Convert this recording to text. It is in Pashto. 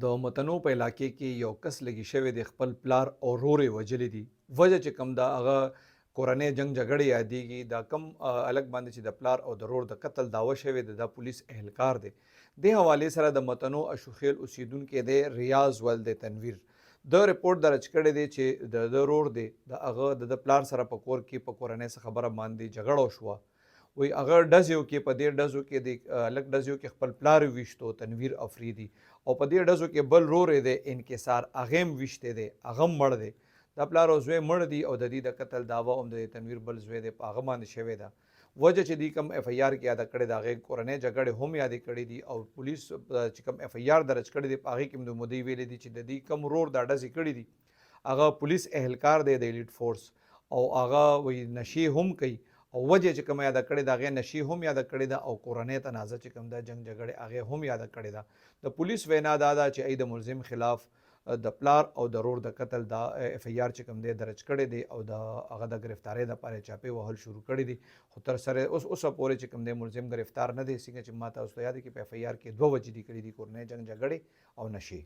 د متنوع په علاقې کې یو کس لګي شوی د خپل پلار او رورې وجلې دي. وجه چې کوم دا هغه کورنۍ جنگ جګړې یادېږي. دا کم الګ باندې چې د پلار او د رور د قتل دعوه شوی د پولیس اهلکار دی. د حوالې سره د متنوع اشوخیل اوسیدونکو دی ریاض ولد تنویر د رپورټ درج کړی دی چې د رور دی د هغه د پلار سره په کور کې په کورنۍ څخه خبره باندې جګړه شوه. وی هغه ډزیو کې په دې ډزو کې د لک ډزیو کې خپل پلار ویشتو تنویر افریدي او په دې ډزو کې بل رورې دی انکسار اغم ویشته دی اغم مړ دی. د پلار او زوی مړ دی او د دې د قتل داوا هم د تنویر بل زوی دی په هغه باندې شوی ده. وجه چې دی کم اف ای آر کې یاد کړی دا غي کورنۍ جګړه هم یاد کړی دي او پولیس چې کم اف ای آر درج کړی دی په هغه کې د مودي ویل دي چې د دې کم رور دا ډز کړی دي هغه پولیس اهلکار دی د الیټ فورس او هغه وی نشي هم کوي او وجه چې کوم یاد کړی دا غي نشي هم یاد کړی دا او کورنۍ تنازع چې کوم دا جنگ جګړه هغه هم یاد کړی دا. د پولیس وینا دا چې ای د ملزم خلاف د پلار او د رور د قتل دا اف ای آر چې کوم دی درج کړی دی او د هغه د گرفتاری د لپاره چاپی وهل شروع کړی دي. خو تر سره اوس پورې چې کوم دی ملزم گرفتار نه دی. څنګه چې ماته اوس یاد کی په اف ای آر کې دوه وجې دي کړی دي کورنۍ جنگ جګړه او نشي.